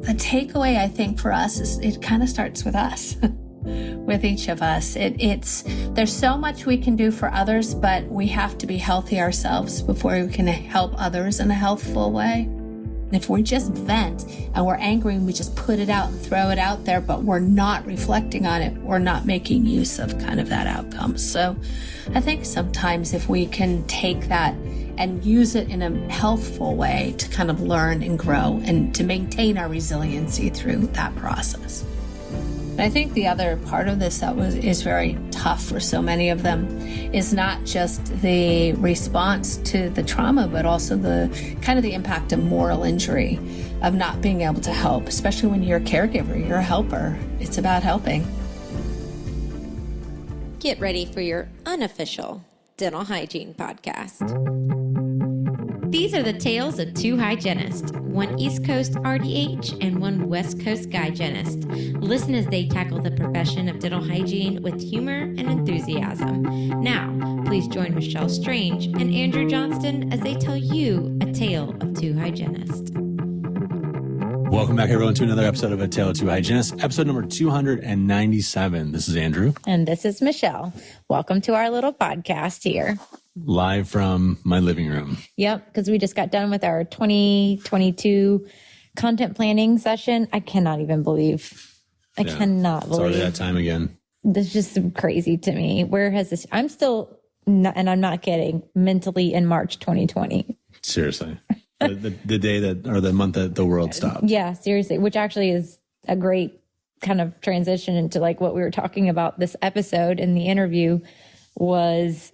the takeaway, I think, for us is it kind of starts with us, with each of us. There's so much we can do for others, but we have to be healthy ourselves before we can help others in a healthful way. And if we just vent and we're angry and we just put it out and throw it out there, but we're not reflecting on it, we're not making use of kind of that outcome. So I think sometimes if we can take that and use it in a healthful way to kind of learn and grow and to maintain our resiliency through that process. And I think the other part of this that is very tough for so many of them is not just the response to the trauma, but also the kind of the impact of moral injury, of not being able to help, especially when you're a caregiver, you're a helper. It's about helping. Get ready for your unofficial dental hygiene podcast. These are the tales of two hygienists, one East Coast RDH and one West Coast hygienist. Listen as they tackle the profession of dental hygiene with humor and enthusiasm. Now, please join Michelle Strange and Andrew Johnston as they tell you a tale of two hygienists. Welcome back, everyone, to another episode of A Tale of Two Hygienists, episode number 297. This is Andrew. And this is Michelle. Welcome to our little podcast here. Live from my living room. Yep, because we just got done with our 2022 content planning session. I cannot even believe. I cannot believe. It's already that time again. This is just crazy to me. Where has this? I'm still, not, and I'm not kidding, mentally in March 2020. Seriously. the day that, or the month that the world stopped. Yeah, seriously, which actually is a great kind of transition into like what we were talking about this episode in the interview was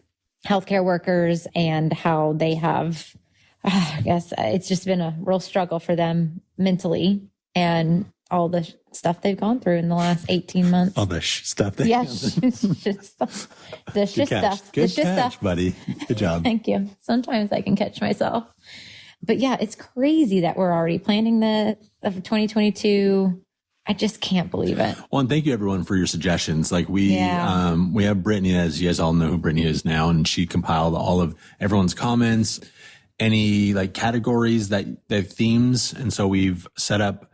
healthcare workers and how they have, I guess it's just been a real struggle for them mentally and all the stuff they've gone through in the last 18 months. All the stuff. Good catch, buddy. Good job. Thank you. Sometimes I can catch myself. But yeah, it's crazy that we're already planning the 2022. I just can't believe it. Well, and thank you everyone for your suggestions. Like we have Brittany, as you guys all know who Brittany is now, and she compiled all of everyone's comments, any like categories that themes. And so we've set up,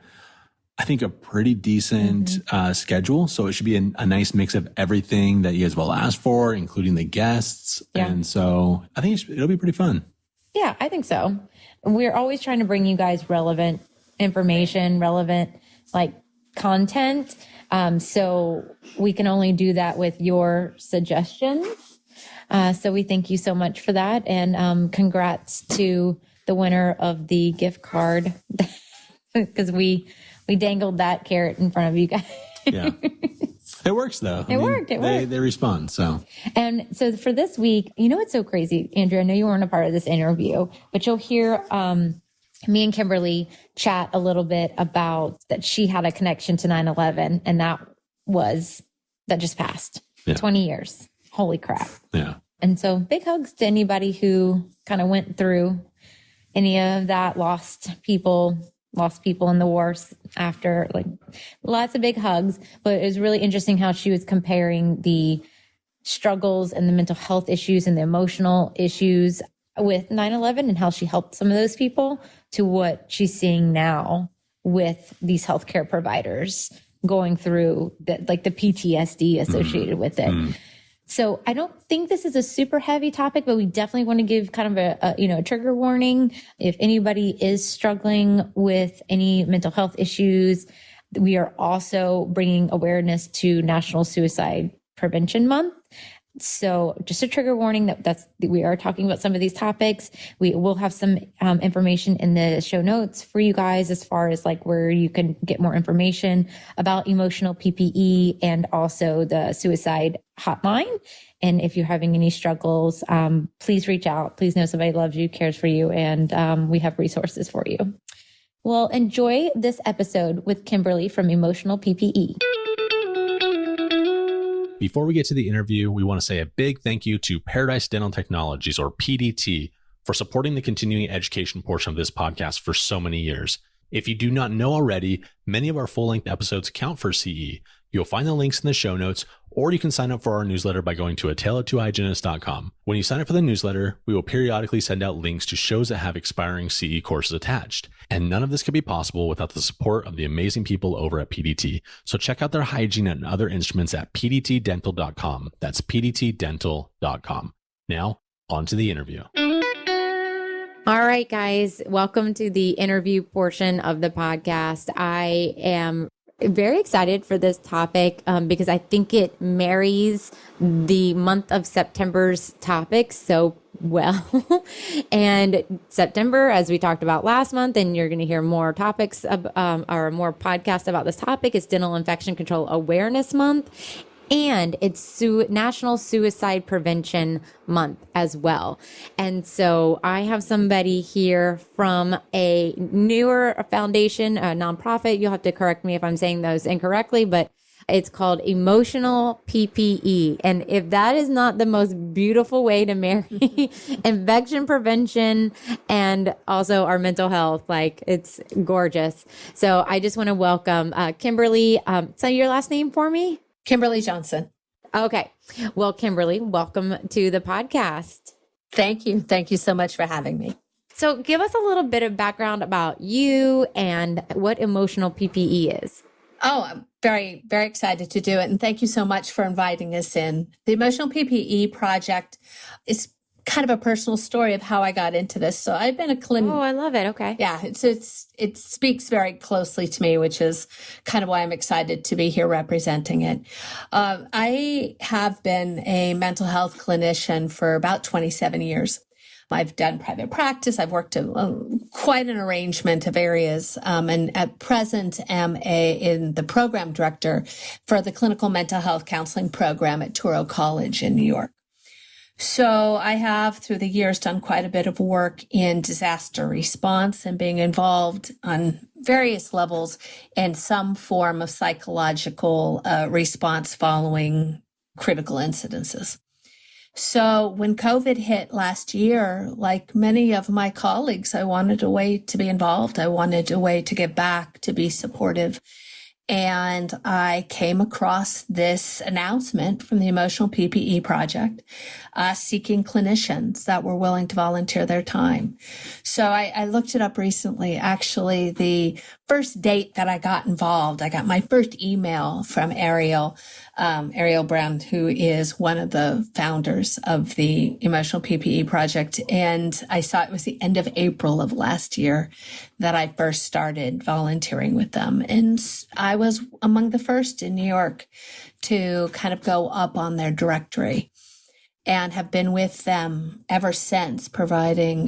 I think, a pretty decent schedule. So it should be a nice mix of everything that you guys will ask for, including the guests. Yeah. And so I think it'll be pretty fun. Yeah, I think so. We're always trying to bring you guys relevant information, relevant like content. So we can only do that with your suggestions. So we thank you so much for that. And congrats to the winner of the gift card because we dangled that carrot in front of you guys. Yeah. It works though. It worked. They respond. So. And so for this week, you know, it's so crazy, Andrew, I know you weren't a part of this interview, but you'll hear, me and Kimberly chat a little bit about that she had a connection to 9/11 and that just passed 20 years. Holy crap. Yeah. And so big hugs to anybody who kind of went through any of that, lost people in the wars after, like lots of big hugs. But it was really interesting how she was comparing the struggles and the mental health issues and the emotional issues with 9/11 and how she helped some of those people to what she's seeing now with these healthcare providers going through the PTSD associated with it. So I don't think this is a super heavy topic, but we definitely want to give kind of a trigger warning. If anybody is struggling with any mental health issues, we are also bringing awareness to National Suicide Prevention Month. So just a trigger warning that we are talking about some of these topics. We will have some information in the show notes for you guys as far as like where you can get more information about emotional PPE and also the suicide hotline. And if you're having any struggles, please reach out. Please know somebody loves you, cares for you, and we have resources for you. Well, enjoy this episode with Kimberly from Emotional PPE. Before we get to the interview, we want to say a big thank you to Paradise Dental Technologies, or PDT, for supporting the continuing education portion of this podcast for so many years. If you do not know already, many of our full-length episodes count for CE. You'll find the links in the show notes, Or you can sign up for our newsletter by going to ataleoftwohygienists.com. When you sign up for the newsletter, we will periodically send out links to shows that have expiring CE courses attached. And none of this could be possible without the support of the amazing people over at PDT. So check out their hygiene and other instruments at pdtdental.com. That's pdtdental.com. Now, on to the interview. All right, guys, welcome to the interview portion of the podcast. I am very excited for this topic because I think it marries the month of September's topics so well. And September, as we talked about last month, and you're going to hear more topics or more podcasts about this topic, is Dental Infection Control Awareness Month. And it's National Suicide Prevention Month as well. And so I have somebody here from a newer foundation, a nonprofit. You'll have to correct me if I'm saying those incorrectly, but it's called Emotional PPE. And if that is not the most beautiful way to marry infection prevention and also our mental health, like it's gorgeous. So I just want to welcome Kimberly. Say your last name for me. Kimberly Johnson. Okay. Well, Kimberly, welcome to the podcast. Thank you. Thank you so much for having me. So give us a little bit of background about you and what Emotional PPE is. Oh, I'm very, very excited to do it. And thank you so much for inviting us in. The Emotional PPE Project is kind of a personal story of how I got into this. So I've been a clinician. Oh, I love it. Okay. Yeah, it speaks very closely to me, which is kind of why I'm excited to be here representing it. I have been a mental health clinician for about 27 years. I've done private practice. I've worked quite an arrangement of areas, and at present am in the program director for the clinical mental health counseling program at Touro College in New York. So I have, through the years, done quite a bit of work in disaster response and being involved on various levels in some form of psychological response following critical incidences. So when COVID hit last year, like many of my colleagues, I wanted a way to be involved. I wanted a way to get back, to be supportive. And I came across this announcement from the Emotional PPE Project, seeking clinicians that were willing to volunteer their time. So I looked it up recently. Actually, the first date that I got involved, I got my first email from Ariel Brown, who is one of the founders of the Emotional PPE Project. And I saw it was the end of April of last year that I first started volunteering with them. And I was among the first in New York to kind of go up on their directory and have been with them ever since, providing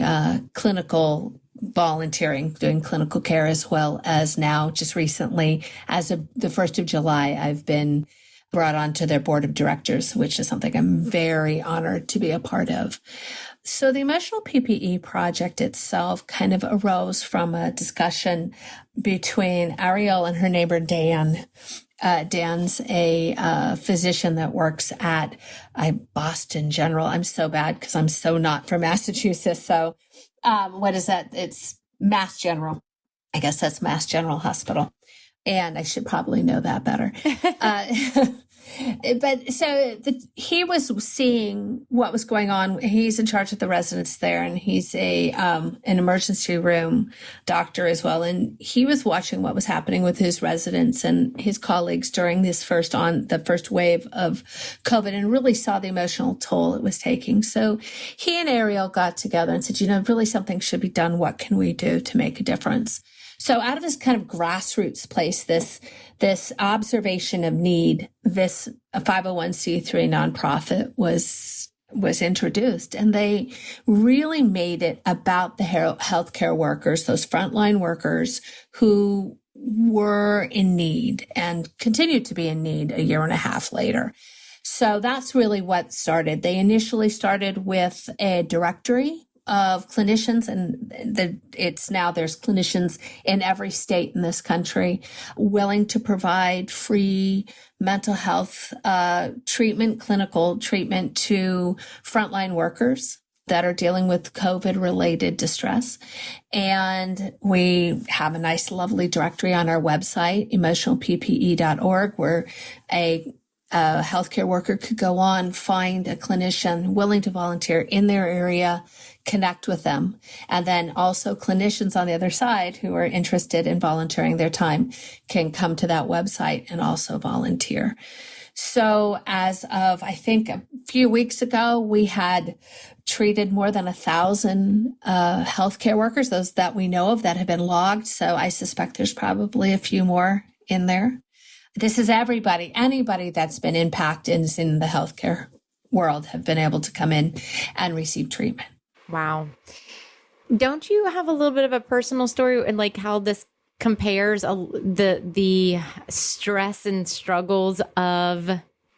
clinical volunteering, doing clinical care, as well as now just recently, as of the 1st of July, I've been brought onto their board of directors, which is something I'm very honored to be a part of. So the Emotional PPE Project itself kind of arose from a discussion between Ariel and her neighbor, Dan. Dan's a physician that works at Boston General. I'm so bad because I'm so not from Massachusetts. So what is that? It's Mass General. I guess that's Mass General Hospital. And I should probably know that better. But so he was seeing what was going on. He's in charge of the residents there, and he's an emergency room doctor as well. And he was watching what was happening with his residents and his colleagues during the first wave of COVID, and really saw the emotional toll it was taking. So he and Ariel got together and said, really something should be done. What can we do to make a difference? So out of this kind of grassroots place, this observation of need, this 501c3 nonprofit was introduced, and they really made it about the healthcare workers, those frontline workers who were in need and continued to be in need a year and a half later. So that's really what started. They initially started with a directory of clinicians, and there's clinicians in every state in this country willing to provide free mental health treatment, clinical treatment to frontline workers that are dealing with COVID-related distress. And we have a nice, lovely directory on our website, emotionalppe.org. We're a a healthcare worker could go on, find a clinician willing to volunteer in their area, connect with them. And then also clinicians on the other side who are interested in volunteering their time can come to that website and also volunteer. So as of, I think, a few weeks ago, we had treated more than 1,000 healthcare workers, those that we know of that have been logged. So I suspect there's probably a few more in there. This is everybody, anybody that's been impacted in the healthcare world have been able to come in and receive treatment. Wow. Don't you have a little bit of a personal story and like how this compares the stress and struggles of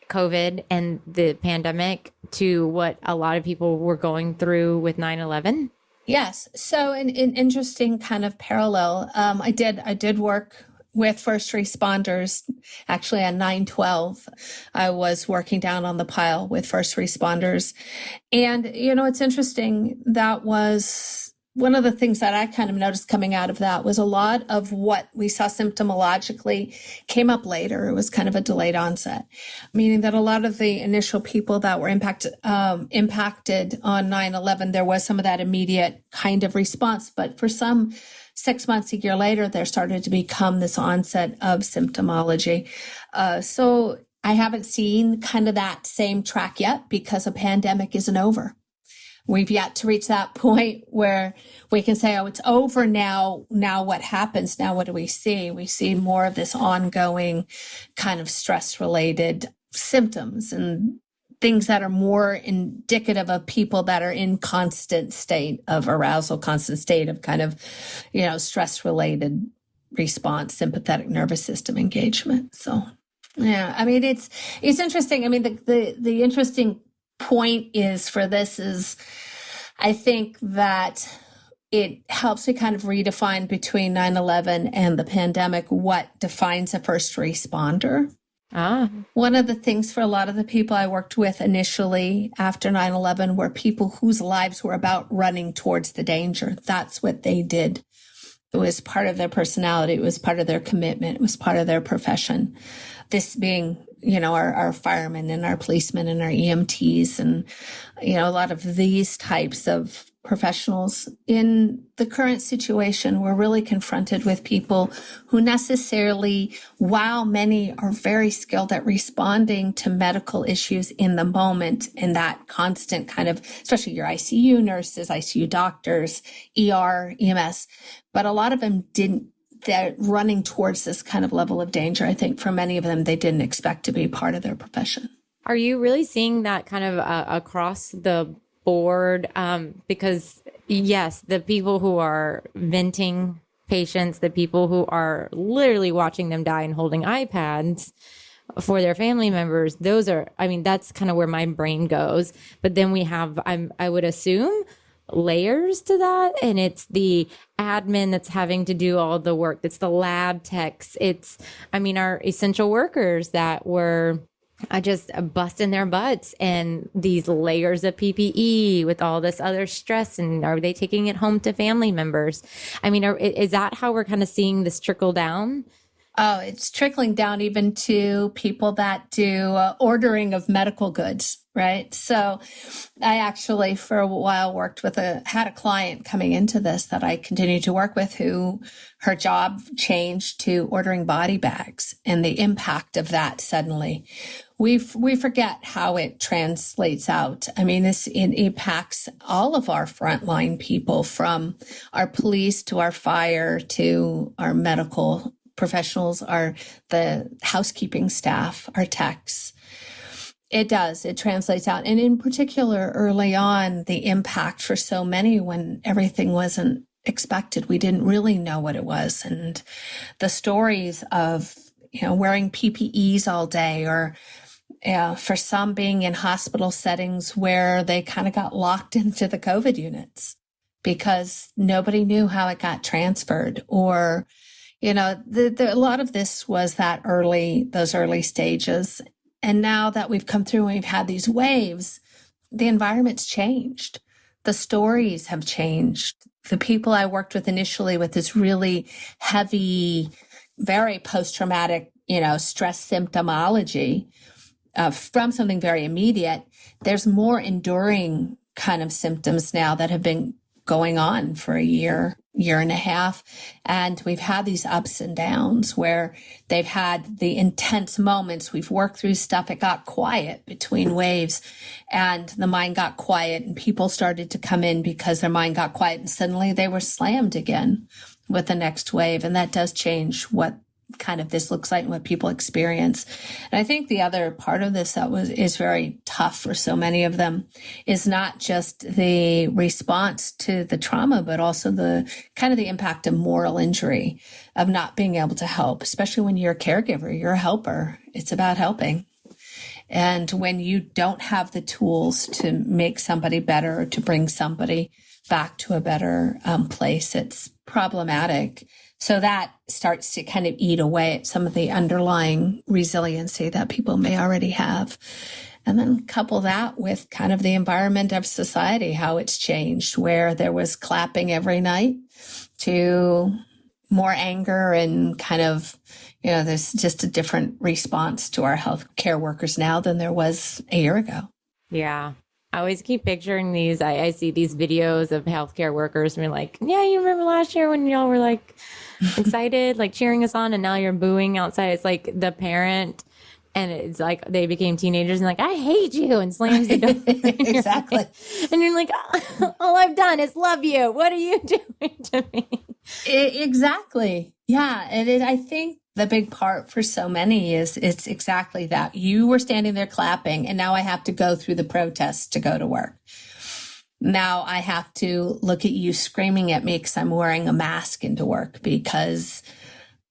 COVID and the pandemic to what a lot of people were going through with 9/11? Yes. So an interesting kind of parallel. I did work with first responders. Actually, on 9/12, I was working down on the pile with first responders. And, it's interesting. That was one of the things that I kind of noticed coming out of that was a lot of what we saw symptomologically came up later. It was kind of a delayed onset, meaning that a lot of the initial people that were impacted on 9/11, there was some of that immediate kind of response. But for some, 6 months, a year later, there started to become this onset of symptomology. So I haven't seen kind of that same track yet because a pandemic isn't over. We've yet to reach that point where we can say, oh, it's over now. Now what happens? Now what do we see? We see more of this ongoing kind of stress-related symptoms and things that are more indicative of people that are in constant state of arousal, constant state of kind of, stress-related response, sympathetic nervous system engagement. So, yeah, I mean, it's interesting. I mean, the interesting point is for this is, I think that it helps me kind of redefine between 9/11 and the pandemic what defines a first responder. One of the things for a lot of the people I worked with initially after 9/11 were people whose lives were about running towards the danger. That's what they did. It was part of their personality. It was part of their commitment. It was part of their profession. This being, our firemen and our policemen and our EMTs and, a lot of these types of professionals. In the current situation, we're really confronted with people who necessarily, while many are very skilled at responding to medical issues in the moment, and that constant kind of, especially your ICU nurses, ICU doctors, ER, EMS, but a lot of them they're running towards this kind of level of danger. I think for many of them, they didn't expect to be part of their profession. Are you really seeing that kind of across the board? Because yes, the people who are venting patients, the people who are literally watching them die and holding iPads for their family members, that's kind of where my brain goes. But then we have, I would assume, layers to that, and it's the admin that's having to do all the work. It's the lab techs. It's, our essential workers that were just busting their butts, and these layers of PPE with all this other stress. And are they taking it home to family members? Is that how we're kind of seeing this trickle down? Oh, it's trickling down even to people that do ordering of medical goods, right? So I actually, for a while, had a client coming into this that I continue to work with who her job changed to ordering body bags, and the impact of that suddenly. We forget how it translates out. It impacts all of our frontline people, from our police to our fire to our medical professionals, are the housekeeping staff, our techs. It does. It translates out. And in particular, early on, the impact for so many when everything wasn't expected. We didn't really know what it was. And the stories of, wearing PPEs all day, or for some being in hospital settings where they kind of got locked into the COVID units because nobody knew how it got transferred, or a lot of this was those early stages. And now that we've come through and we've had these waves, the environment's changed. The stories have changed. The people I worked with initially with this really heavy, very post-traumatic, stress symptomology, from something very immediate, there's more enduring kind of symptoms now that have been going on for a year and a half. And we've had these ups and downs where they've had the intense moments. We've worked through stuff. It got quiet between waves and the mind got quiet and people started to come in because their mind got quiet and suddenly they were slammed again with the next wave. And that does change what kind of this looks like and what people experience. And I think the other part of this that is very tough for so many of them is not just the response to the trauma, but also the kind of the impact of moral injury, of not being able to help, especially when you're a caregiver, you're a helper. It's about helping. And when you don't have the tools to make somebody better or to bring somebody back to a better place, it's problematic. So that starts to kind of eat away at some of the underlying resiliency that people may already have. And then couple that with kind of the environment of society, how it's changed, where there was clapping every night to more anger and kind of, there's just a different response to our healthcare workers now than there was a year ago. Yeah. I always keep picturing these. I see these videos of healthcare workers and we're like, yeah, you remember last year when y'all were like excited, like cheering us on, and now you're booing outside. It's like the parent, and it's like they became teenagers and like, I hate you, and slams the door. Exactly. And you're like, all I've done is love you. What are you doing to me? Exactly. Yeah. And I think the big part for so many is it's exactly that. You were standing there clapping, and now I have to go through the protests to go to work. Now I have to look at you screaming at me because I'm wearing a mask into work because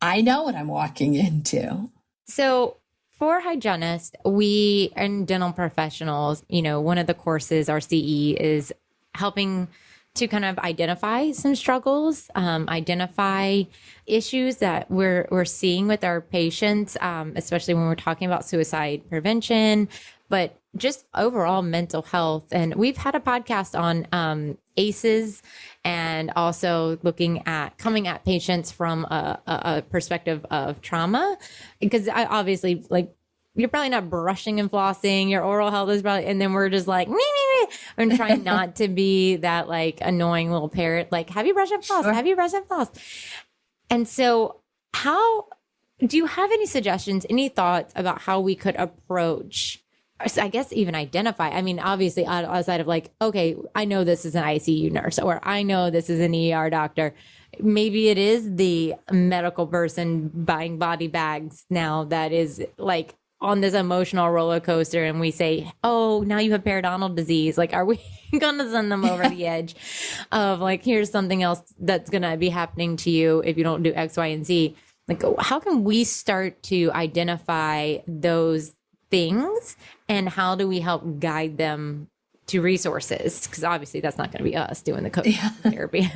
I know what I'm walking into. So for hygienists, we and dental professionals, one of the courses, our CE, is helping to kind of identify some struggles, identify issues that we're seeing with our patients, especially when we're talking about suicide prevention, but just overall mental health. And we've had a podcast on ACEs, and also coming at patients from a perspective of trauma, because obviously, like, you're probably not brushing and flossing, your oral health is probably, and then we're just like, and trying not to be that like annoying little parrot, like, have you brushed and flossed? Have you brushed and flossed? And so how do you have any suggestions, any thoughts about how we could approach, I guess, even identify? I mean, obviously outside of like, okay, I know this is an ICU nurse, or I know this is an ER doctor. Maybe it is the medical person buying body bags now that is like on this emotional roller coaster, and we say, oh, now you have periodontal disease. Like, are we going to send them over the edge of like, here's something else that's going to be happening to you if you don't do X, Y, and Z? Like, how can we start to identify those things, and how do we help guide them to resources? Because obviously that's not going to be us doing the coaching therapy.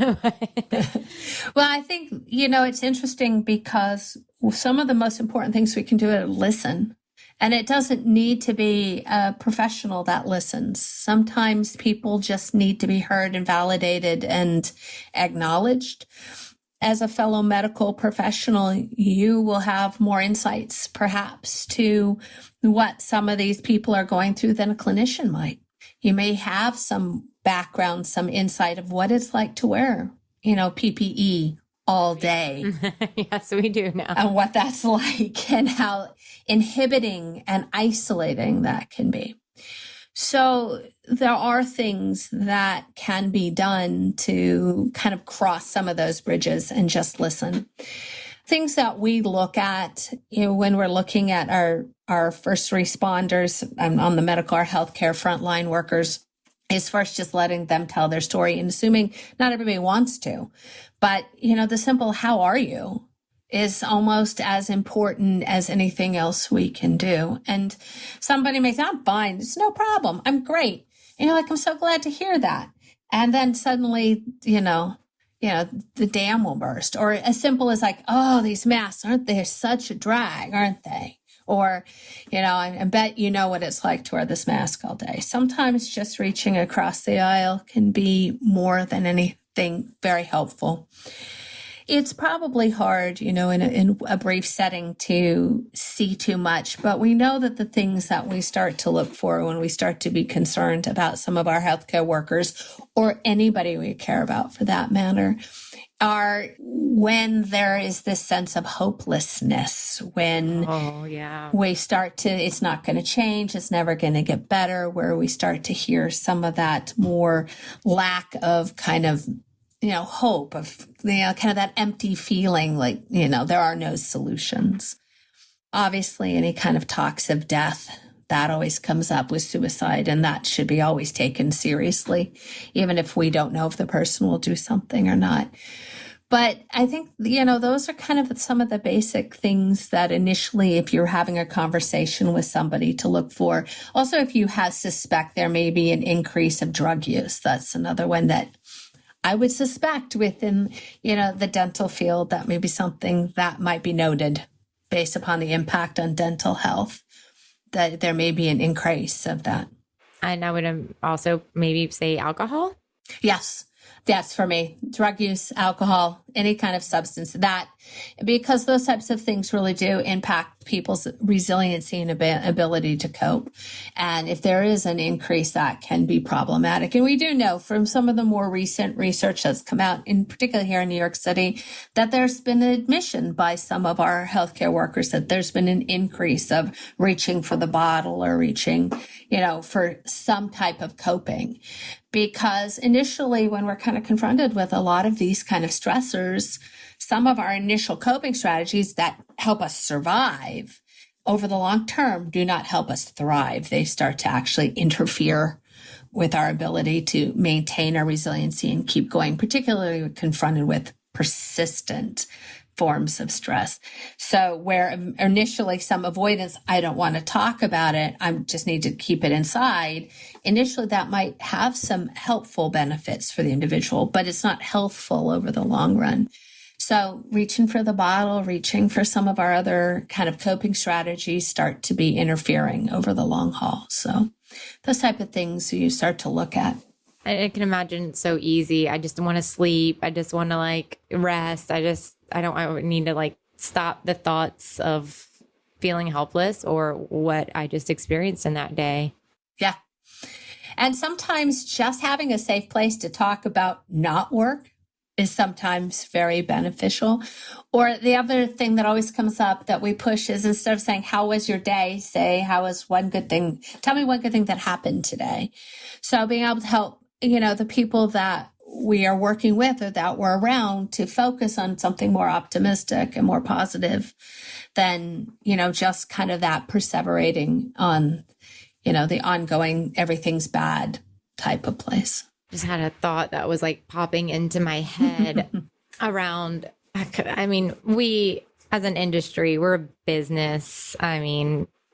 Well, I think, it's interesting because some of the most important things we can do are listen. And it doesn't need to be a professional that listens. Sometimes people just need to be heard and validated and acknowledged. As a fellow medical professional, you will have more insights, perhaps, to what some of these people are going through than a clinician might. You may have some background, some insight of what it's like to wear, PPE all day. Yes, we do now. And what that's like and how inhibiting and isolating that can be. So there are things that can be done to kind of cross some of those bridges and just listen. Things that we look at, when we're looking at our first responders on the medical or healthcare frontline workers, is first just letting them tell their story and assuming not everybody wants to. But, the simple, how are you, is almost as important as anything else we can do. And somebody may say, I'm fine. It's no problem. I'm great. And you're like, I'm so glad to hear that. And then suddenly, the dam will burst. Or as simple as like, oh, these masks, aren't they such a drag, aren't they? Or, I bet you know what it's like to wear this mask all day. Sometimes just reaching across the aisle can be more than anything very helpful. It's probably hard, in a brief setting to see too much, but we know that the things that we start to look for when we start to be concerned about some of our healthcare workers or anybody we care about for that matter are when there is this sense of hopelessness, when we start to, it's not going to change, it's never going to get better, where we start to hear some of that more lack of kind of, hope of, kind of that empty feeling like, there are no solutions. Obviously, any kind of talks of death, that always comes up with suicide, and that should be always taken seriously, even if we don't know if the person will do something or not. But I think, those are kind of some of the basic things that initially, if you're having a conversation with somebody, to look for. Also, if you suspect there may be an increase of drug use, that's another one that I would suspect within, the dental field, that may be something that might be noted based upon the impact on dental health, that there may be an increase of that. And I would also maybe say alcohol. Yes. That's for me. Drug use, alcohol, any kind of substance, that, because those types of things really do impact people's resiliency and ability to cope. And if there is an increase, that can be problematic. And we do know from some of the more recent research that's come out, in particular here in New York City, that there's been an admission by some of our healthcare workers that there's been an increase of reaching for the bottle or reaching, for some type of coping. Because initially, when we're kind of confronted with a lot of these kind of stressors, some of our initial coping strategies that help us survive over the long term do not help us thrive. They start to actually interfere with our ability to maintain our resiliency and keep going, particularly when confronted with persistent forms of stress. So where initially some avoidance, I don't want to talk about it, I just need to keep it inside. Initially, that might have some helpful benefits for the individual, but it's not healthful over the long run. So reaching for the bottle, reaching for some of our other kind of coping strategies start to be interfering over the long haul. So those type of things you start to look at. I can imagine it's so easy. I just want to sleep. I just want to rest. I need to stop the thoughts of feeling helpless or what I just experienced in that day. Yeah. And sometimes just having a safe place to talk about not work is sometimes very beneficial. Or the other thing that always comes up that we push is, instead of saying, how was your day? Say, how was one good thing? Tell me one good thing that happened today. So being able to help, the people that we are working with or that we're around to focus on something more optimistic and more positive than, just kind of that perseverating on, the ongoing everything's bad type of place. Just had a thought that was popping into my head around, we as an industry, we're a business.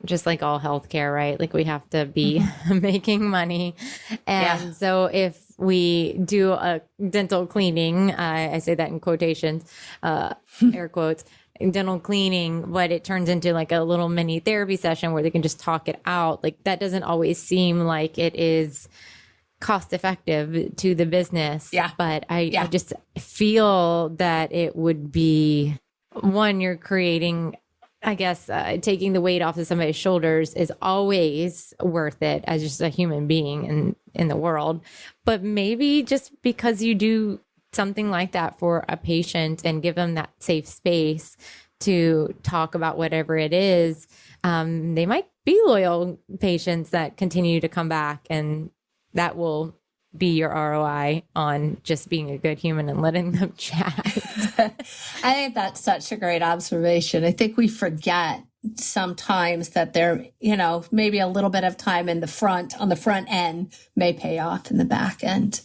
Just like all healthcare, right? We have to be making money. And so if we do a dental cleaning, I say that in quotations, air quotes, dental cleaning, but it turns into a little mini therapy session where they can just talk it out. That doesn't always seem like it is cost effective to the business. Yeah. But I just feel that it would be, one, you're creating, taking the weight off of somebody's shoulders is always worth it as just a human being in the world. But maybe just because you do something like that for a patient and give them that safe space to talk about whatever it is, they might be loyal patients that continue to come back, and that will be your ROI on just being a good human and letting them chat. I think that's such a great observation. I think we forget sometimes that there, maybe a little bit of time on the front end may pay off in the back end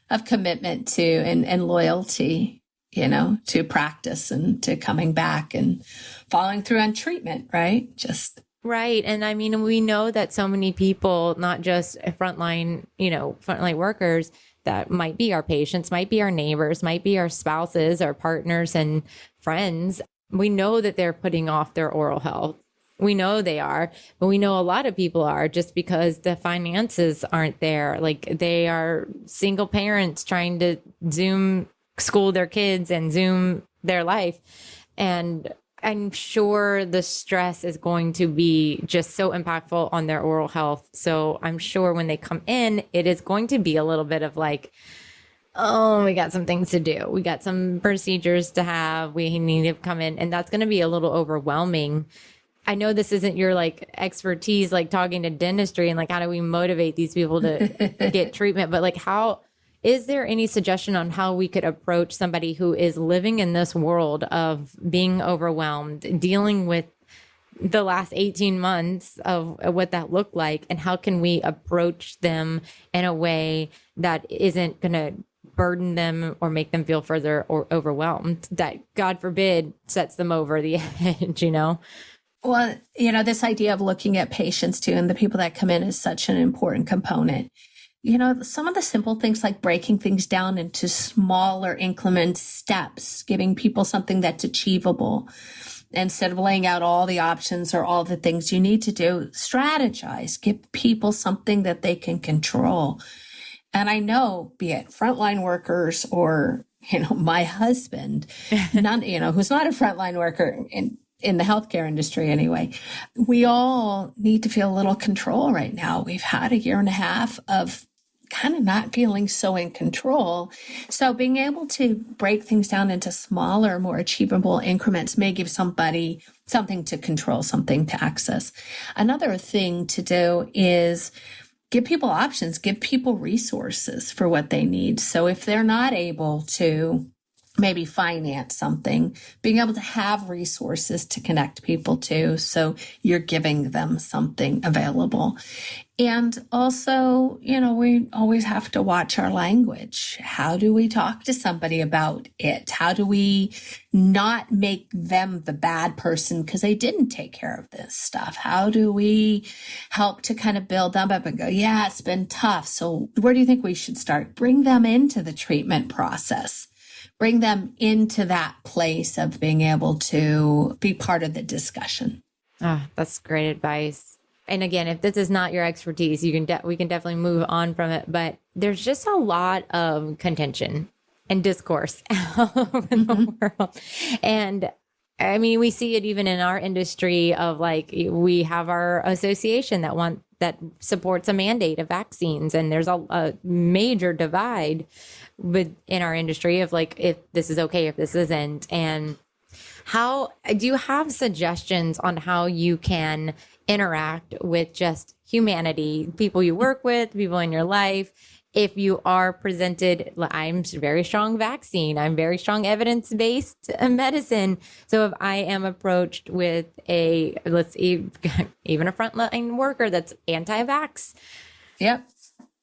of commitment to and loyalty, to practice and to coming back and following through on treatment, right? Right. And we know that so many people, not just frontline workers, that might be our patients, might be our neighbors, might be our spouses, our partners and friends. We know that they're putting off their oral health. We know they are, but we know a lot of people are, just because the finances aren't there. They are single parents trying to Zoom school their kids and Zoom their life. And I'm sure the stress is going to be just so impactful on their oral health. So I'm sure when they come in, it is going to be a little bit of like, oh, we got some things to do. We got some procedures to have. We need to come in. And that's going to be a little overwhelming. I know this isn't your like expertise, like talking to dentistry and like, how do we motivate these people to get treatment? But like, how is there any suggestion on how we could approach somebody who is living in this world of being overwhelmed, dealing with the last 18 months of what that looked like? And how can we approach them in a way that isn't going to burden them or make them feel further or overwhelmed, that God forbid sets them over the edge, you know? Well, this idea of looking at patients too, and the people that come in is such an important component. Some of the simple things like breaking things down into smaller increment steps, giving people something that's achievable instead of laying out all the options or all the things you need to do. Strategize, give people something that they can control. And I know, be it frontline workers or, my husband, who's not a frontline worker in the healthcare industry anyway, we all need to feel a little control right now. We've had a year and a half of kind of not feeling so in control. So being able to break things down into smaller, more achievable increments may give somebody something to control, something to access. Another thing to do is give people options, give people resources for what they need. So if they're not able to maybe finance something, being able to have resources to connect people to, so you're giving them something available. And also, we always have to watch our language. How do we talk to somebody about it? How do we not make them the bad person because they didn't take care of this stuff? How do we help to kind of build them up and go, yeah, it's been tough. So where do you think we should start? Bring them into the treatment process. Bring them into that place of being able to be part of the discussion. Oh, that's great advice. And again, if this is not your expertise, we can definitely move on from it. But there's just a lot of contention and discourse all over the world. And I mean, we see it even in our industry of like, we have our association that supports a mandate of vaccines. And there's a major divide in our industry of like, if this is okay, if this isn't. And how do you have suggestions on how you can interact with just humanity, people you work with, people in your life? If you are presented, I'm very strong vaccine, I'm very strong evidence-based medicine. So if I am approached with even a frontline worker that's anti-vax, yep.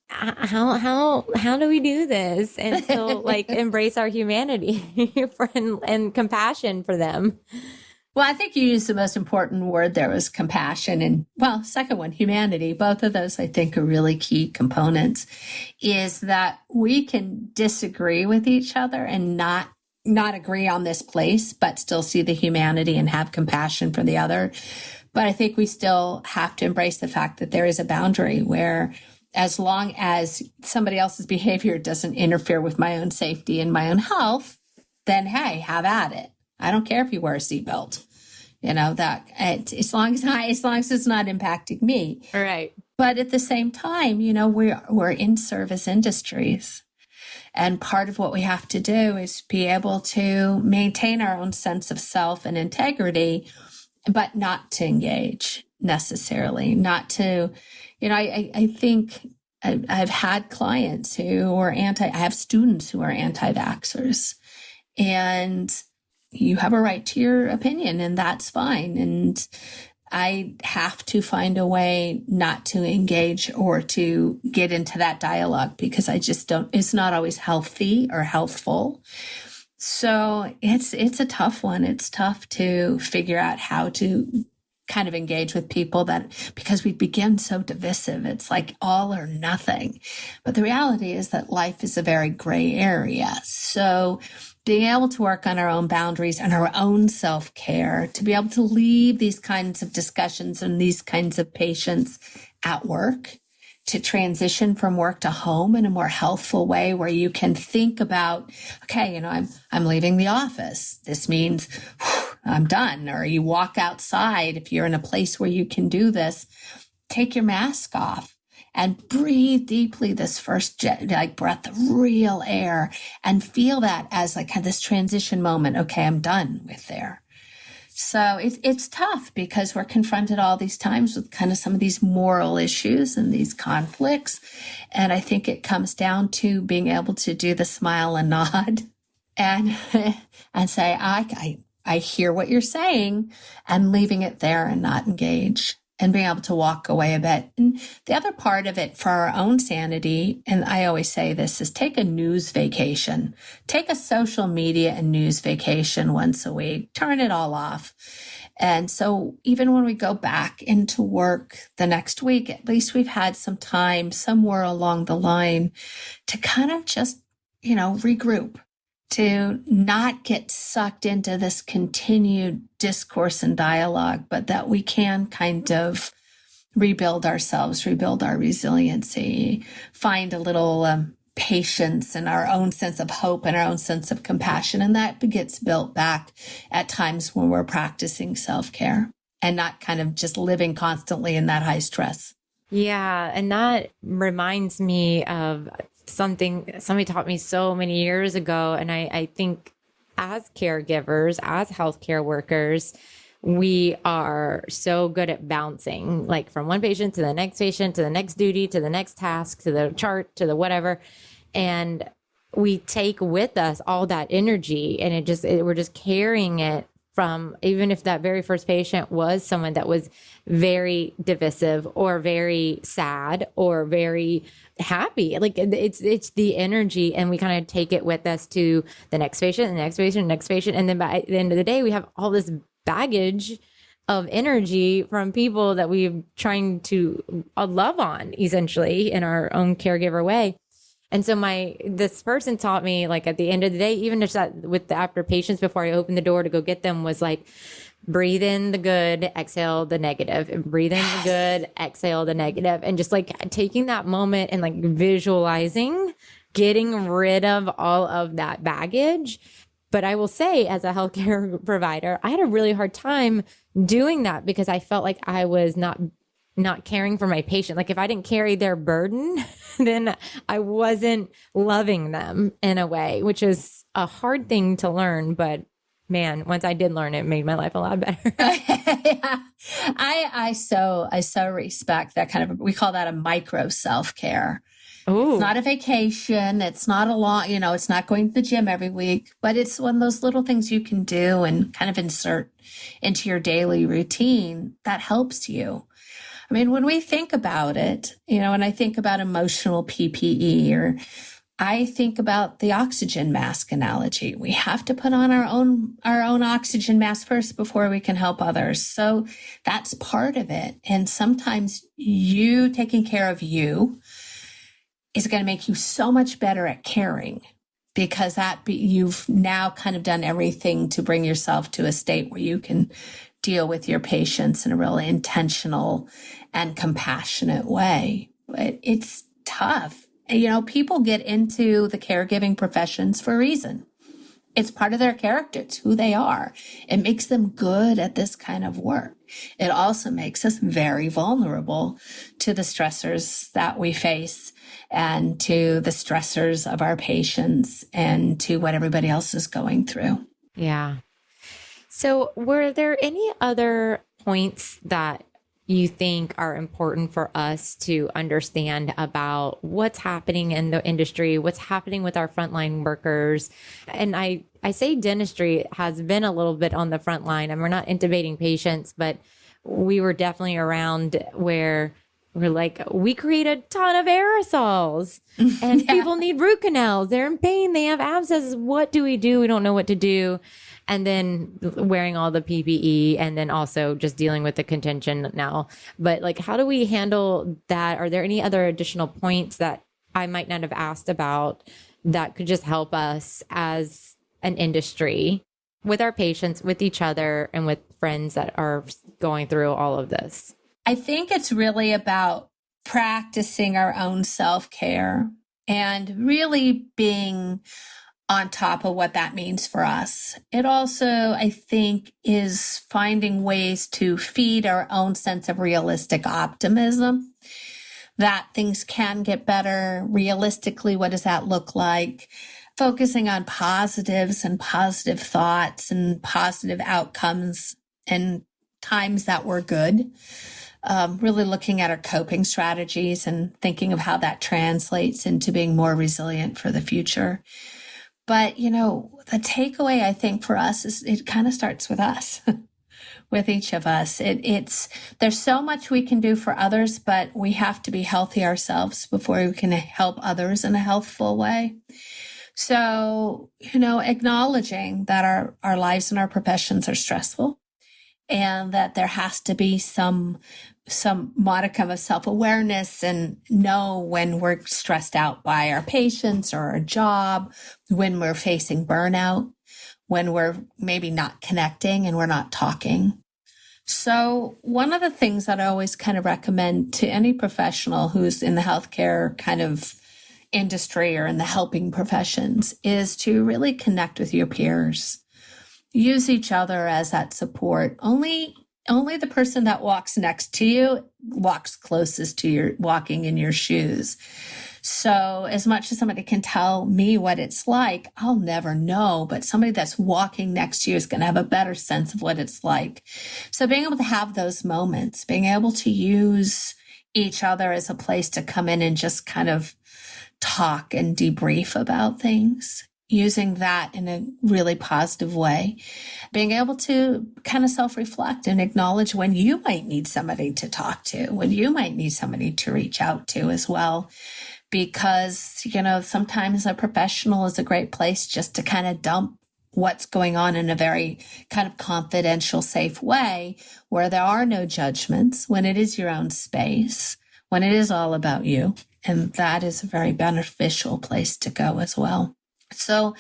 How do we do this and still like embrace our humanity and compassion for them? Well, I think you used the most important word there was compassion. And second one, humanity. Both of those, I think, are really key components, is that we can disagree with each other and not agree on this place, but still see the humanity and have compassion for the other. But I think we still have to embrace the fact that there is a boundary where, as long as somebody else's behavior doesn't interfere with my own safety and my own health, then hey, have at it. I don't care if you wear a seatbelt, as long as it's not impacting me. All right. But at the same time, we're in service industries. And part of what we have to do is be able to maintain our own sense of self and integrity, but not to engage necessarily, not to, I think I've had clients who are I have students who are anti-vaxxers, and you have a right to your opinion, and that's fine. And I have to find a way not to engage or to get into that dialogue because it's not always healthy or healthful. So it's a tough one. It's tough to figure out how to kind of engage with people because we begin so divisive. It's like all or nothing. But the reality is that life is a very gray area. So being able to work on our own boundaries and our own self-care, to be able to leave these kinds of discussions and these kinds of patients at work to transition from work to home in a more healthful way, where you can think about, okay, I'm leaving the office. This means I'm done. Or you walk outside. If you're in a place where you can do this, take your mask off and breathe deeply this first breath of real air, and feel that as like this transition moment. Okay, I'm done with there. So it's tough because we're confronted all these times with kind of some of these moral issues and these conflicts. And I think it comes down to being able to do the smile and nod and say, I hear what you're saying, and leaving it there and not engage, and being able to walk away a bit. And the other part of it for our own sanity, and I always say this, is take a news vacation. Take a social media and news vacation once a week. Turn it all off. And so even when we go back into work the next week, at least we've had some time somewhere along the line to kind of just, regroup, to not get sucked into this continued discourse and dialogue, but that we can kind of rebuild ourselves, rebuild our resiliency, find a little patience and our own sense of hope and our own sense of compassion. And that gets built back at times when we're practicing self-care and not kind of just living constantly in that high stress. Yeah. And that reminds me of something somebody taught me so many years ago. And I think as caregivers, as healthcare workers, we are so good at bouncing, like from one patient to the next patient, to the next duty, to the next task, to the chart, to the whatever. And we take with us all that energy, and we're just carrying it from, even if that very first patient was someone that was very divisive or very sad or very happy. Like it's the energy, and we kind of take it with us to the next patient, the next patient, the next patient. And then by the end of the day, we have all this baggage of energy from people that we're trying to love on, essentially, in our own caregiver way. And so this person taught me, like, at the end of the day, even just that with the after patients, before I opened the door to go get them, was like, breathe in the good, exhale the negative, breathe in the good, exhale the negative. And just like taking that moment and like visualizing, getting rid of all of that baggage. But I will say, as a healthcare provider, I had a really hard time doing that because I felt like I was not caring for my patient. Like if I didn't carry their burden, then I wasn't loving them in a way, which is a hard thing to learn. But man, once I did learn it, it made my life a lot better. Yeah. I so respect that kind of, we call that a micro self-care. Ooh. It's not a vacation. It's not a long, it's not going to the gym every week, but it's one of those little things you can do and kind of insert into your daily routine that helps you. I mean, when we think about it, when I think about emotional PPE, or I think about the oxygen mask analogy, we have to put on our own oxygen mask first before we can help others. So that's part of it. And sometimes you taking care of you is going to make you so much better at caring, because you've now kind of done everything to bring yourself to a state where you can deal with your patients in a really intentional and compassionate way. But it's tough. People get into the caregiving professions for a reason. It's part of their character. It's who they are. It makes them good at this kind of work. It also makes us very vulnerable to the stressors that we face and to the stressors of our patients and to what everybody else is going through. Yeah. So were there any other points that you think are important for us to understand about what's happening in the industry, what's happening with our frontline workers? And I say dentistry has been a little bit on the front line, and we're not intubating patients, but we were definitely around where we're like, we create a ton of aerosols and Yeah. People need root canals. They're in pain. They have abscesses. What do? We don't know what to do. And then wearing all the PPE, and then also just dealing with the contention now. But like, how do we handle that? Are there any other additional points that I might not have asked about that could just help us as an industry with our patients, with each other, and with friends that are going through all of this? I think it's really about practicing our own self-care and really being on top of what that means for us. It also, I think, is finding ways to feed our own sense of realistic optimism, that things can get better. Realistically, what does that look like? Focusing on positives and positive thoughts and positive outcomes and times that were good. Really looking at our coping strategies and thinking of how that translates into being more resilient for the future. But, the takeaway, I think, for us is it kind of starts with us, with each of us. There's so much we can do for others, but we have to be healthy ourselves before we can help others in a healthful way. So, acknowledging that our lives and our professions are stressful and that there has to be some modicum of self-awareness and know when we're stressed out by our patients or our job, when we're facing burnout, when we're maybe not connecting and we're not talking. So one of the things that I always kind of recommend to any professional who's in the healthcare kind of industry or in the helping professions is to really connect with your peers. Use each other as that support. Only the person that walks next to you walks closest to your walking in your shoes. So as much as somebody can tell me what it's like, I'll never know, but somebody that's walking next to you is going to have a better sense of what it's like. So being able to have those moments, being able to use each other as a place to come in and just kind of talk and debrief about things, using that in a really positive way, being able to kind of self-reflect and acknowledge when you might need somebody to talk to, when you might need somebody to reach out to as well. Because, sometimes a professional is a great place just to kind of dump what's going on in a very kind of confidential, safe way where there are no judgments, when it is your own space, when it is all about you. And that is a very beneficial place to go as well. So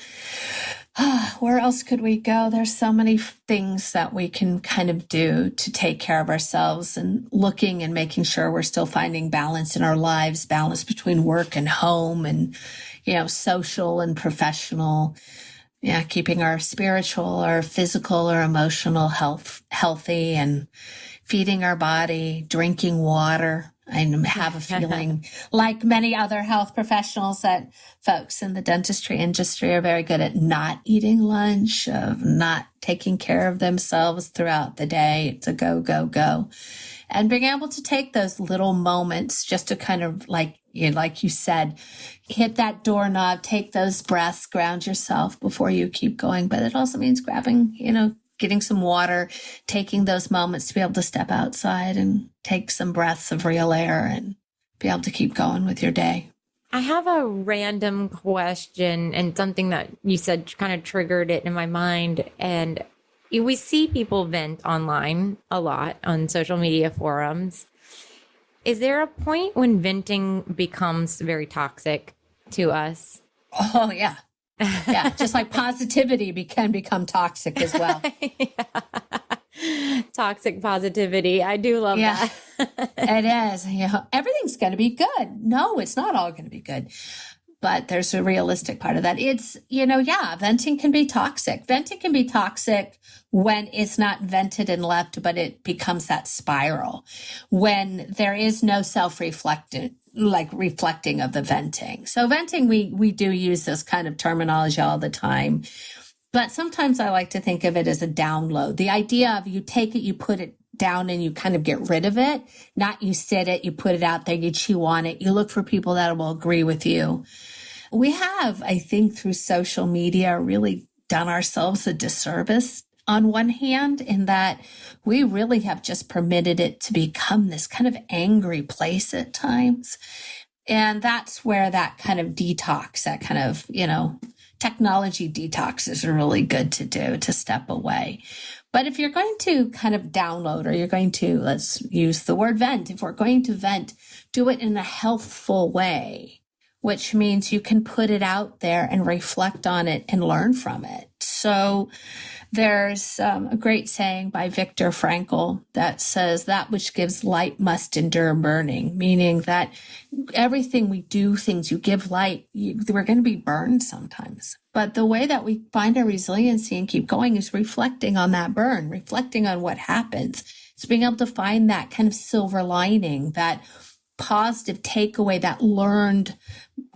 where else could we go? There's so many things that we can kind of do to take care of ourselves and looking and making sure we're still finding balance in our lives, balance between work and home and, social and professional. Yeah, keeping our spiritual or physical or emotional health healthy and feeding our body, drinking water. I have a feeling like many other health professionals that folks in the dentistry industry are very good at not eating lunch, of not taking care of themselves throughout the day. It's a go, go, go. And being able to take those little moments just to kind of like you said, hit that doorknob, take those breaths, ground yourself before you keep going. But it also means grabbing, getting some water, taking those moments to be able to step outside and take some breaths of real air and be able to keep going with your day. I have a random question and something that you said kind of triggered it in my mind. And we see people vent online a lot on social media forums. Is there a point when venting becomes very toxic to us? Oh, yeah. Yeah, just like positivity can become toxic as well. Yeah. Toxic positivity. I do love that. It is. Everything's going to be good. No, it's not all going to be good. But there's a realistic part of that. It's, venting can be toxic. Venting can be toxic when it's not vented and left, but it becomes that spiral. When there is no reflecting of the venting. So venting, we do use this kind of terminology all the time. But sometimes I like to think of it as a download. The idea of you take it, you put it down and you kind of get rid of it. Not you sit it, you put it out there, you chew on it. You look for people that will agree with you. We have, I think, through social media really done ourselves a disservice on one hand, in that we really have just permitted it to become this kind of angry place at times. And that's where that kind of detox, that kind of, technology detoxes are really good to do, to step away. But if you're going to kind of download, or you're going to, let's use the word vent, if we're going to vent, do it in a healthful way which means you can put it out there and reflect on it and learn from it. So there's a great saying by Viktor Frankl that says that which gives light must endure burning, meaning that everything we do, things you give light, we're going to be burned sometimes. But the way that we find our resiliency and keep going is reflecting on that burn, reflecting on what happens. It's being able to find that kind of silver lining, that positive takeaway, that learned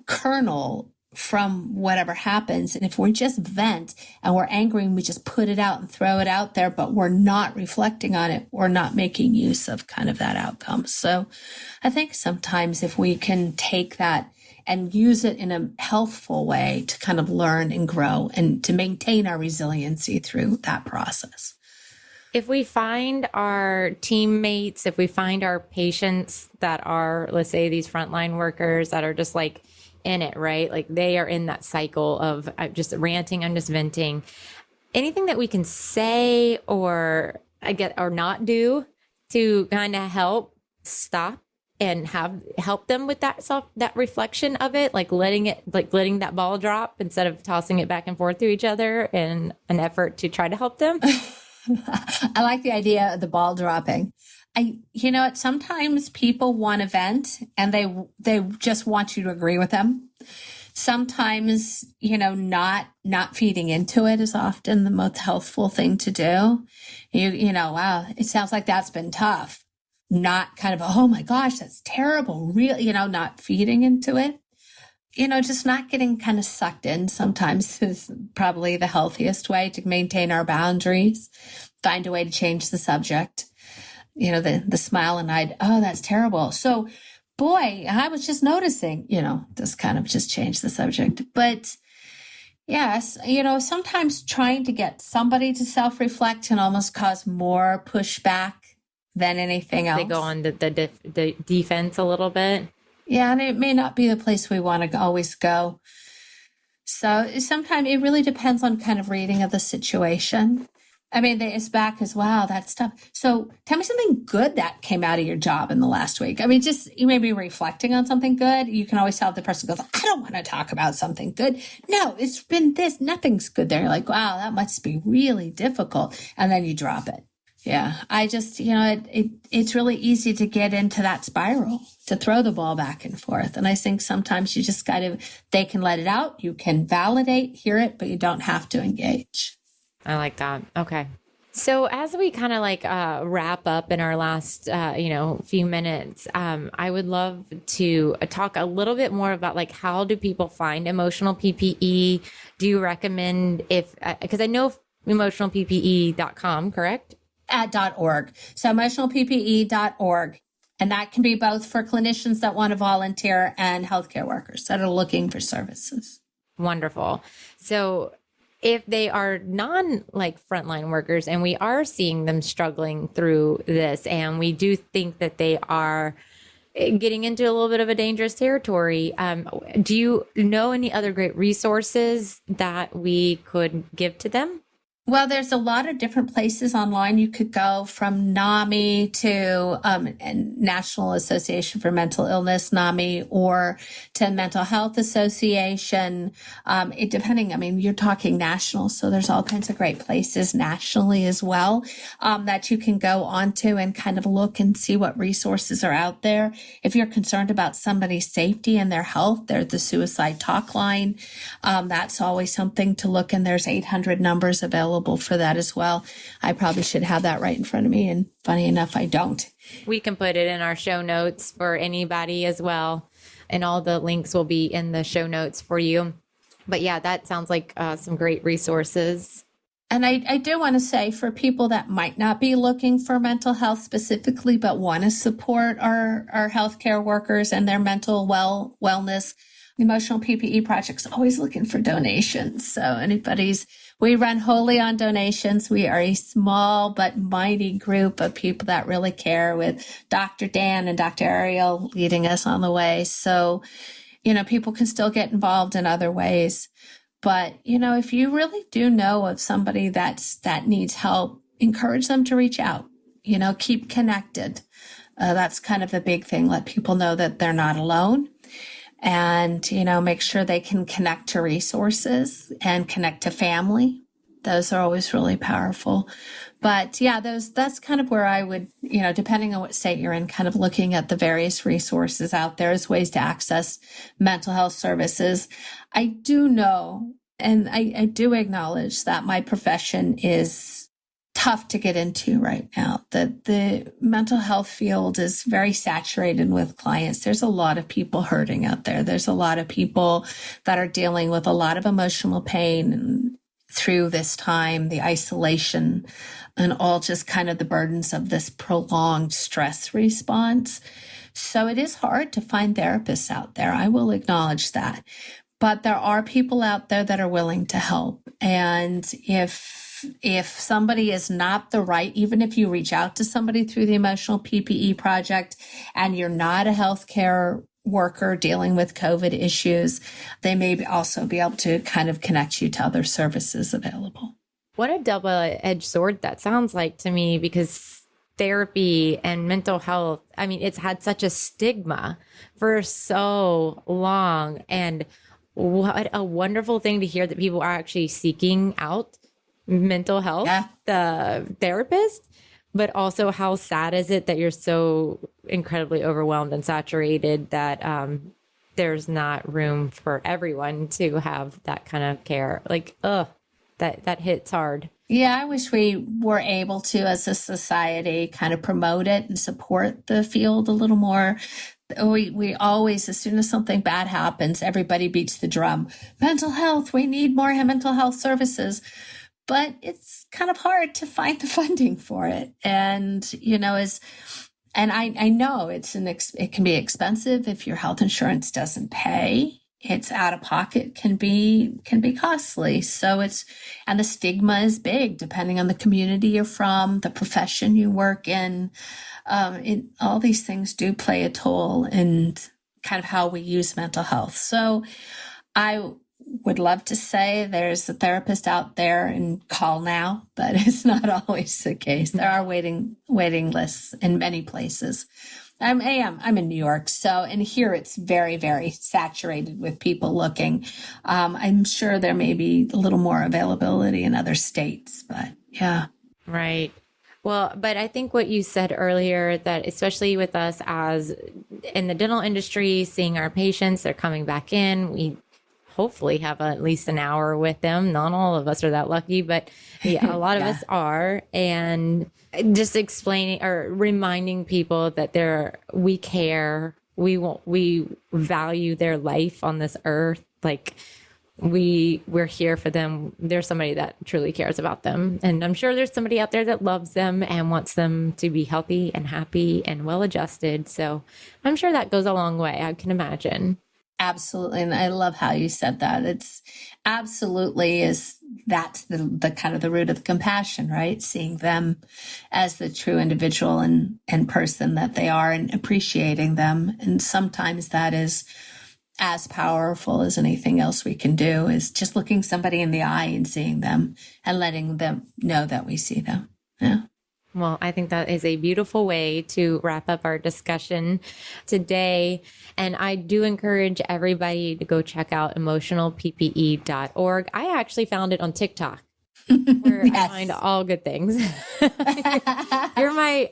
kernel from whatever happens. And if we just vent and we're angry and we just put it out and throw it out there, but we're not reflecting on it, we're not making use of kind of that outcome. So I think sometimes if we can take that and use it in a healthful way to kind of learn and grow and to maintain our resiliency through that process. If we find our teammates, if we find our patients that are, let's say, these frontline workers that are just like in it, right? Like they are in that cycle of just ranting, I'm just venting. Anything that we can say or not do to kind of help stop and help them with that reflection of it, like letting that ball drop instead of tossing it back and forth to each other in an effort to try to help them. I like the idea of the ball dropping. Sometimes people want to vent and they just want you to agree with them. Sometimes, not feeding into it is often the most healthful thing to do. Wow, it sounds like that's been tough. Not kind of, oh my gosh, that's terrible. Really, not feeding into it. Just not getting kind of sucked in sometimes is probably the healthiest way to maintain our boundaries. Find a way to change the subject. The smile and I'd, oh, that's terrible. So, boy, I was just noticing, just kind of just change the subject. But yes, sometimes trying to get somebody to self-reflect can almost cause more pushback than anything else. They go on the defense a little bit. Yeah, and it may not be the place we want to always go. So sometimes it really depends on kind of reading of the situation. I mean, it's back as, wow, that's tough. So tell me something good that came out of your job in the last week. I mean, just you may be reflecting on something good. You can always tell if the person goes, I don't want to talk about something good. No, it's been this, nothing's good there. You're like, wow, that must be really difficult. And then you drop it. Yeah, I just, it's really easy to get into that spiral, to throw the ball back and forth. And I think sometimes you just they can let it out. You can validate, hear it, but you don't have to engage. I like that. Okay. So as we kind of wrap up in our last, few minutes, I would love to talk a little bit more about how do people find emotional PPE? Do you recommend because I know emotionalppe.com, correct? At .org. So emotionalppe.org. And that can be both for clinicians that want to volunteer and healthcare workers that are looking for services. Wonderful. So if they are frontline workers and we are seeing them struggling through this, and we do think that they are getting into a little bit of a dangerous territory, do you know any other great resources that we could give to them? Well, there's a lot of different places online. You could go from NAMI to National Association for Mental Illness, NAMI, or to Mental Health Association. You're talking national, so there's all kinds of great places nationally as well that you can go onto and kind of look and see what resources are out there. If you're concerned about somebody's safety and their health, there's the suicide talk line. That's always something to look, and there's 800 numbers available for that as well. I probably should have that right in front of me, and funny enough, I don't. We can put it in our show notes for anybody as well, and all the links will be in the show notes for you. But yeah, that sounds like some great resources. And I do want to say, for people that might not be looking for mental health specifically, but want to support our healthcare workers and their mental wellness, Emotional PPE Project's always looking for donations. So we run wholly on donations. We are a small but mighty group of people that really care, with Dr. Dan and Dr. Ariel leading us on the way. So, people can still get involved in other ways. But, if you really do know of somebody that needs help, encourage them to reach out, keep connected. That's kind of the big thing. Let people know that they're not alone. and, make sure they can connect to resources and connect to family. Those are always really powerful. But yeah, that's kind of where I would, depending on what state you're in, kind of looking at the various resources out there as ways to access mental health services. I do know, and I do acknowledge that my profession is tough to get into right now. That the mental health field is very saturated with clients. There's a lot of people hurting out there. There's a lot of people that are dealing with a lot of emotional pain and through this time, the isolation and all just kind of the burdens of this prolonged stress response. So it is hard to find therapists out there. I will acknowledge that. But there are people out there that are willing to help. And if somebody is not the right, even if you reach out to somebody through the Emotional PPE Project and you're not a healthcare worker dealing with COVID issues, they may also be able to kind of connect you to other services available. What a double-edged sword that sounds like to me, because therapy and mental health, it's had such a stigma for so long. And what a wonderful thing to hear that people are actually seeking out mental health, the therapist. But also, how sad is it that you're so incredibly overwhelmed and saturated that there's not room for everyone to have that kind of care? That hits hard. Yeah, I wish we were able to, as a society, kind of promote it and support the field a little more. We always, as soon as something bad happens, everybody beats the drum. Mental health, we need more mental health services. But it's kind of hard to find the funding for it. And, I know it can be expensive if your health insurance doesn't pay. It's out of pocket can be costly. So and the stigma is big depending on the community you're from, the profession you work in. All these things do play a toll in kind of how we use mental health. So I would love to say there's a therapist out there and call now, but it's not always the case. There are waiting lists in many places. I'm in New York, and here it's very, very saturated with people looking. I'm sure there may be a little more availability in other states, but yeah. Right. Well, but I think what you said earlier, that especially with us as in the dental industry, seeing our patients, they're coming back in, we hopefully have at least an hour with them. Not all of us are that lucky, but yeah, a lot of us are. And just explaining or reminding people that we care, we value their life on this earth. Like we're here for them. There's somebody that truly cares about them. And I'm sure there's somebody out there that loves them and wants them to be healthy and happy and well adjusted. So I'm sure that goes a long way, I can imagine. Absolutely. And I love how you said that. It's absolutely that's the kind of the root of the compassion, right? Seeing them as the true individual and person that they are and appreciating them. And sometimes that is as powerful as anything else we can do, is just looking somebody in the eye and seeing them and letting them know that we see them. Yeah. Well, I think that is a beautiful way to wrap up our discussion today. And I do encourage everybody to go check out emotionalppe.org. I actually found it on TikTok, where I find all good things. You're my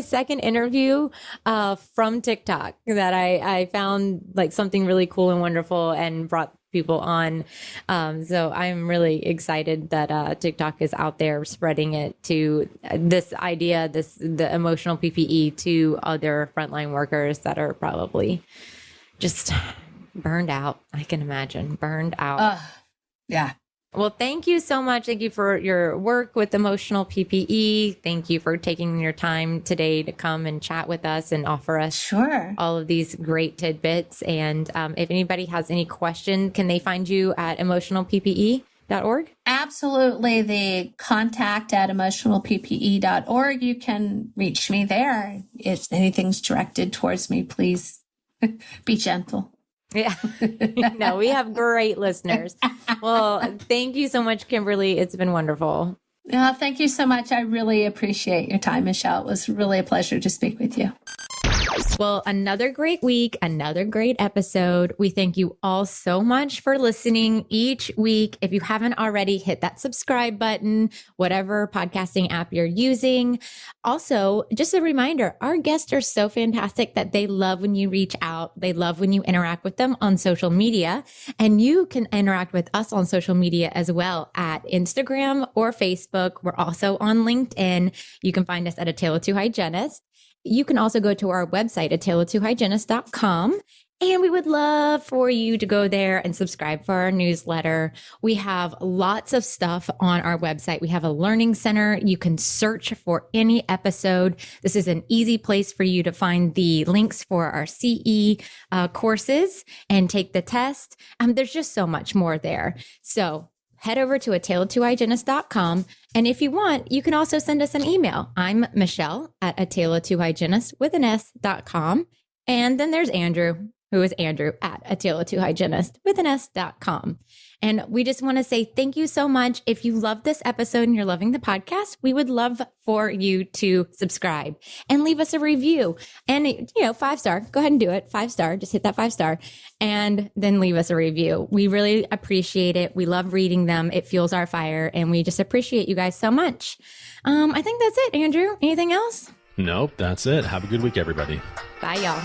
second interview from TikTok that I found like something really cool and wonderful and brought people on. So I'm really excited that TikTok is out there spreading it to this idea, the emotional PPE to other frontline workers that are probably just burned out. I can imagine burned out. Yeah. Well, thank you so much. Thank you for your work with Emotional PPE. Thank you for taking your time today to come and chat with us and offer us all of these great tidbits. And if anybody has any question, can they find you at emotionalppe.org? Absolutely. The contact at emotionalppe.org. You can reach me there. If anything's directed towards me, please be gentle. Yeah. No, we have great listeners. Well, thank you so much, Kimberly. It's been wonderful. Thank you so much. I really appreciate your time, Michelle. It was really a pleasure to speak with you. Well, another great week, another great episode. We thank you all so much for listening each week. If you haven't already, hit that subscribe button, whatever podcasting app you're using. Also, just a reminder, our guests are so fantastic that they love when you reach out. They love when you interact with them on social media, and you can interact with us on social media as well at Instagram or Facebook. We're also on LinkedIn. You can find us at A Tale of Two Hygienists. You can also go to our website, ataleoftwohygienists.com. And we would love for you to go there and subscribe for our newsletter. We have lots of stuff on our website. We have a learning center. You can search for any episode. This is an easy place for you to find the links for our CE courses and take the test. There's just so much more there. So head over to ataleoftwohygienists.com. And if you want, you can also send us an email. I'm Michelle at ataleoftwohygienists.com. And then there's Andrew, who is Andrew at ataleoftwohygienists.com. And we just want to say thank you so much. If you love this episode and you're loving the podcast, we would love for you to subscribe and leave us a review. And, 5-star, go ahead and do it. 5-star, just hit that 5-star and then leave us a review. We really appreciate it. We love reading them. It fuels our fire. And we just appreciate you guys so much. I think that's it, Andrew. Anything else? Nope, that's it. Have a good week, everybody. Bye, y'all.